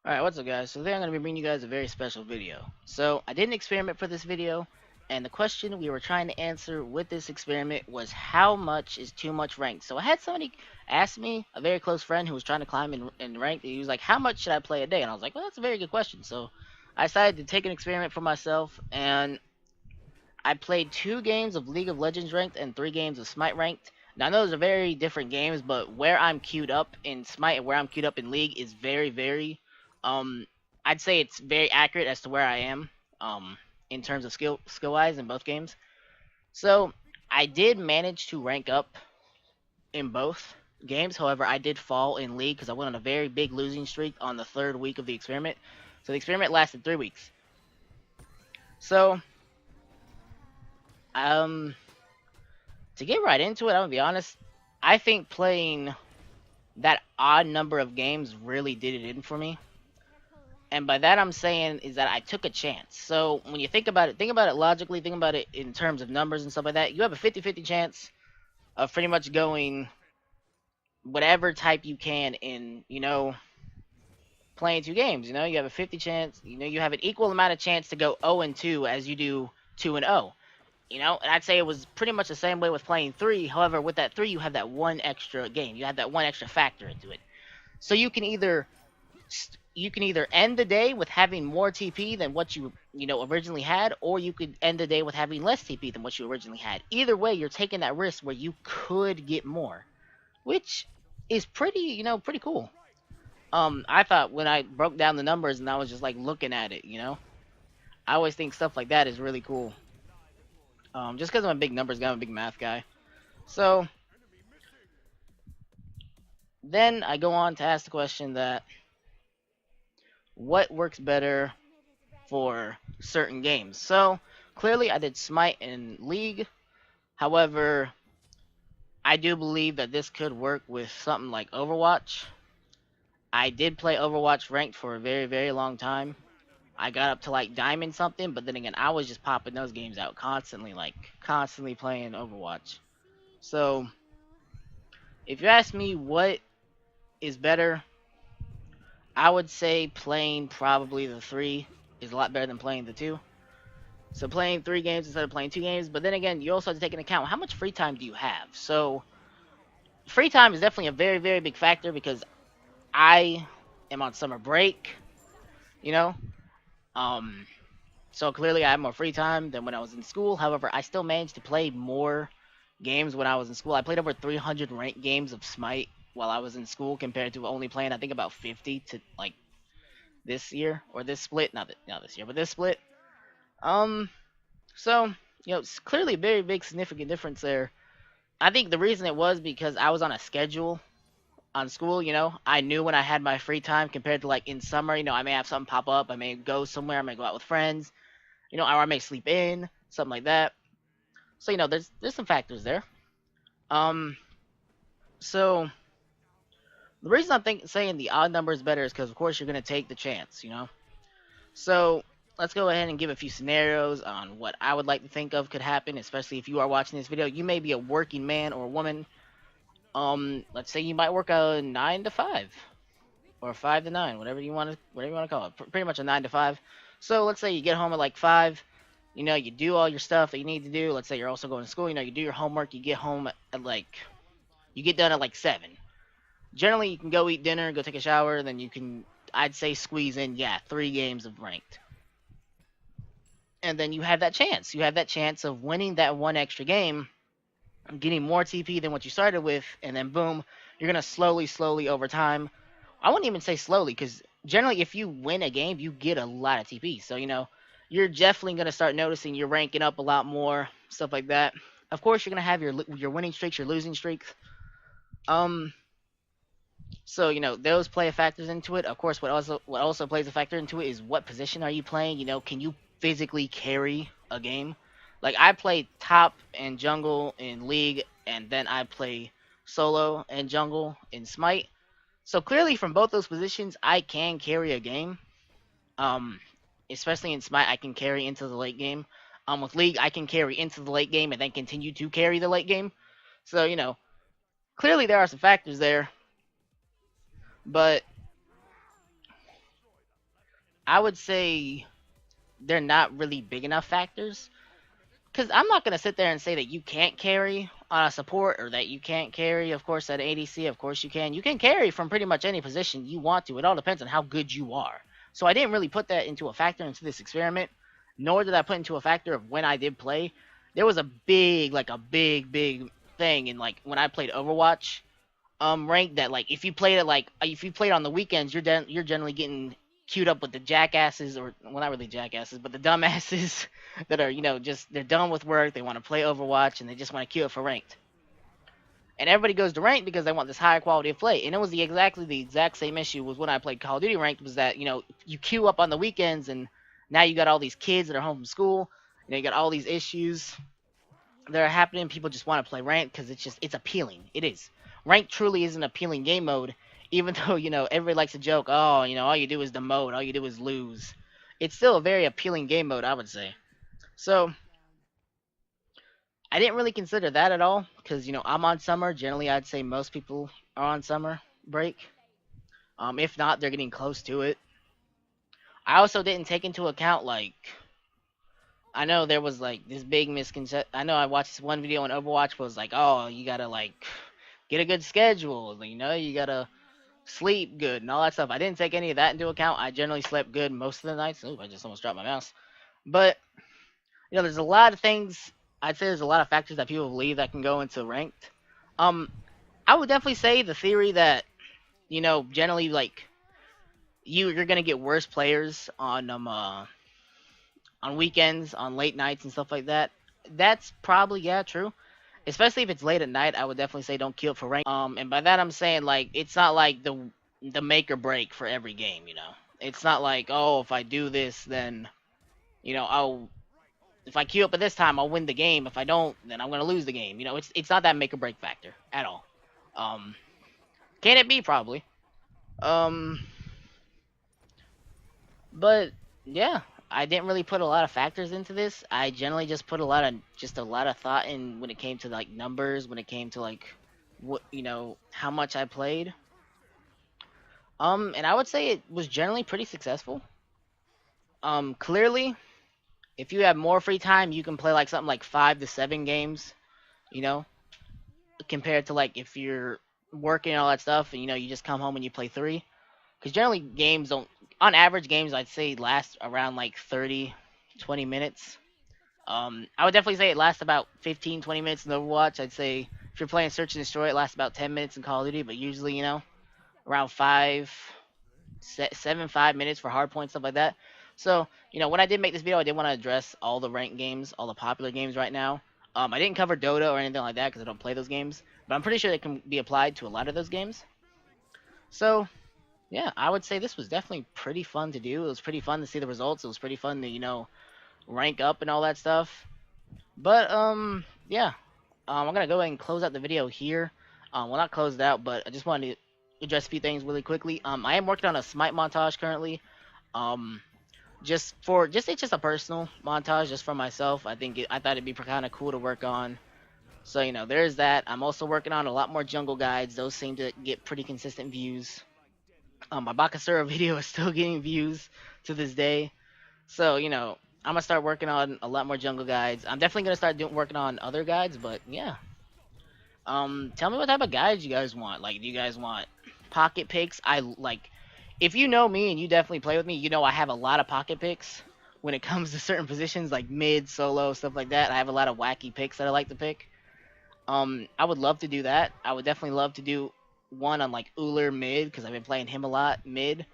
Alright, what's up guys? So today I'm going to be bringing you guys a very special video. So I did an experiment for this video, and the question we were trying to answer with this experiment was how much is too much rank. So I had somebody ask me, a very close friend who was trying to climb in rank, he was like, how much should I play a day? And I was like, well, that's a very good question. So I decided to take an experiment for myself, and I played 2 games of League of Legends ranked and 3 games of Smite ranked. Now I know those are very different games, but where I'm queued up in Smite and where I'm queued up in League is very um I'd say it's very accurate as to where I am in terms of skill wise in both games. So I did manage to rank up in both games. However, I did fall in League because I went on a very big losing streak on the 3rd week of the experiment. So the experiment lasted 3 weeks. So um to get right into it, I'm gonna be honest. I think playing that odd number of games really did it in for me. And by that I'm saying is that I took a chance. So when you think about it logically, think about it in terms of numbers and stuff like that. You have a 50-50 chance of pretty much going whatever type you can in, playing 2 games. You have a 50 chance, you have an equal amount of chance to go 0 and 2 as you do 2 and 0. And I'd say it was pretty much the same way with playing 3. However, with that 3, you have that one extra game. You have that one extra factor into it. So you can either end the day with having more TP than what you originally had, or you could end the day with having less TP than what you originally had. Either way, you're taking that risk where you could get more, which is pretty cool. I thought when I broke down the numbers and I was just like looking at it. I always think stuff like that is really cool. Just because I'm a big numbers guy, I'm a big math guy. So then I go on to ask the question that what works better for certain games. So clearly I did Smite and League. However, I do believe that this could work with something like Overwatch. I did play Overwatch ranked for a very long time. I got up to like Diamond something, but then again, I was just popping those games out constantly, like constantly playing Overwatch. So if you ask me what is better, I would say playing probably the 3 is a lot better than playing the 2. So playing 3 games instead of playing 2 games, but then again, you also have to take into account how much free time do you have. So free time is definitely a very big factor because I am on summer break, you know. Um, so clearly I have more free time than when I was in school. However, I still managed to play more games when I was in school. I played over 300 ranked games of Smite while I was in school compared to only playing I think about 50 to like this year or this split, not this year, but this split. Um, so it's clearly a very big significant difference there. I think the reason it was because I was on a schedule on school. I knew when I had my free time compared to like in summer. I may have something pop up. I may go somewhere. I may go out with friends. Or I may sleep in, something like that. So there's some factors there. Um, so the reason I'm saying the odd number is better is because of course you're gonna take the chance. So let's go ahead and give a few scenarios on what I would like to think of could happen, especially if you are watching this video. You may be a working man or woman. Let's say you might work a 9 to 5 or 5 to 9, whatever you want to call it. Pretty much a 9 to 5. So let's say you get home at like 5. You do all your stuff that you need to do. Let's say you're also going to school. You do your homework. You get home at like you get done at like 7. Generally, you can go eat dinner, go take a shower, then you can, I'd say, squeeze in 3 games of ranked. And then you have that chance. You have that chance of winning that one extra game, getting more TP than what you started with, and then boom, you're gonna slowly over time. I wouldn't even say slowly, because generally, if you win a game, you get a lot of TP. So you're definitely gonna start noticing you're ranking up a lot more, stuff like that. Of course, you're gonna have your winning streaks, your losing streaks. So those play factors into it. Of course, what also plays a factor into it is what position are you playing. Can you physically carry a game? Like I play top and jungle in League, and then I play solo and jungle in Smite. So clearly, from both those positions, I can carry a game. Um, Especially in Smite, I can carry into the late game. With League, I can carry into the late game and then continue to carry the late game. So clearly there are some factors there, but I would say they're not really big enough factors. Because I'm not going to sit there and say that you can't carry on a support or that you can't carry, of course, at ADC. Of course you can. You can carry from pretty much any position you want to. It all depends on how good you are. So I didn't really put that into a factor into this experiment, nor did I put into a factor of when I did play. There was a big, like a big thing in like when I played Overwatch rank that like if you play it on the weekends, you're generally getting queued up with the jackasses or well not really jackasses but the dumbasses that are just they're done with work, they want to play Overwatch and they just want to queue up for ranked. And everybody goes to ranked because they want this higher quality of play. And it was the exact same issue was when I played Call of Duty ranked was that you queue up on the weekends and now you got all these kids that are home from school. You got all these issues that are happening. People just want to play ranked because it's appealing. It is. Ranked truly is an appealing game mode, even though everybody likes to joke. Oh, all you do is demote. All you do is lose. It's still a very appealing game mode, I would say. So I didn't really consider that at all because I'm on summer. Generally, I'd say most people are on summer break. If not, they're getting close to it. I also didn't take into account like I know there was like this big misconception. I know I watched this one video on Overwatch was like, oh, you gotta like get a good schedule. You gotta sleep good and all that stuff. I didn't take any of that into account. I generally slept good most of the nights. Ooh, I just almost dropped my mouse. But there's a lot of things. I'd say there's a lot of factors that people believe that can go into ranked. I would definitely say the theory that generally like you're gonna get worse players on weekends, on late nights and stuff like that. That's probably true. Especially if it's late at night, I would definitely say don't queue up for rank. And by that I'm saying like it's not like the make or break for every game. It's not like oh if I do this then I'll if I queue up at this time I'll win the game. If I don't then I'm gonna lose the game. It's not that make or break factor at all. Um, can it be probably? Um, but yeah, I didn't really put a lot of factors into this. I generally just put a lot of thought in when it came to like numbers, when it came to like what how much I played. And I would say it was generally pretty successful. Clearly, if you have more free time, you can play like something like 5 to 7 games, you know, compared to like if you're working and all that stuff and you just come home and you play 3. Because generally games don't, on average games I'd say last around like 30-20 minutes. I would definitely say it lasts about 15-20 minutes in Overwatch. I'd say if you're playing Search and Destroy, it lasts about 10 minutes in Call of Duty, but usually, around 5-7-5 minutes for hardpoint, stuff like that. So, when I did make this video, I did want to address all the ranked games, all the popular games right now. I didn't cover Dota or anything like that because I don't play those games, but I'm pretty sure it can be applied to a lot of those games. So, yeah, I would say this was definitely pretty fun to do. It was pretty fun to see the results. It was pretty fun to, rank up and all that stuff. But, yeah. I'm going to go ahead and close out the video here. Well, not close it out, but I just wanted to address a few things really quickly. I am working on a Smite montage currently. It's just a personal montage just for myself. I thought it'd be kind of cool to work on. So, there's that. I'm also working on a lot more jungle guides. Those seem to get pretty consistent views. My Bakasura video is still getting views to this day. So, I'm gonna start working on a lot more jungle guides. I'm definitely gonna start working on other guides, but yeah. Tell me what type of guides you guys want. Like, do you guys want pocket picks? If you know me and you definitely play with me, I have a lot of pocket picks when it comes to certain positions, like mid, solo, stuff like that. I have a lot of wacky picks that I like to pick. I would love to do that. I would definitely love to do one on like Uller mid because I've been playing him a lot mid.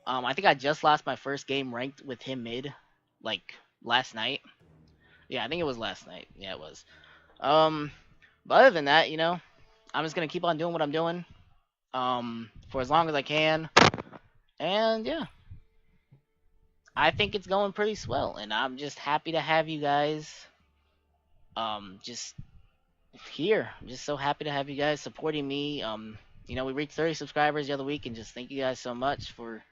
I think I just lost my first game ranked with him mid, like last night. Yeah, I think it was last night. Yeah, it was. But other than that, I'm just gonna keep on doing what I'm doing, for as long as I can, and yeah, I think it's going pretty swell, and I'm just happy to have you guys, just here. I'm just so happy to have you guys supporting me. We reached 30 subscribers the other week, and just thank you guys so much for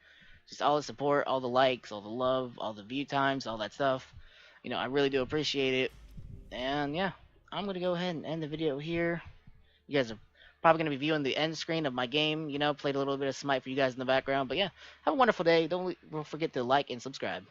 just all the support, all the likes, all the love, all the view times, all that stuff. I really do appreciate it. And yeah, I'm gonna go ahead and end the video here. You guys are Probably gonna be viewing the end screen of my game. Played a little bit of Smite for you guys in the background. But yeah, have a wonderful day. Don't forget to like and subscribe.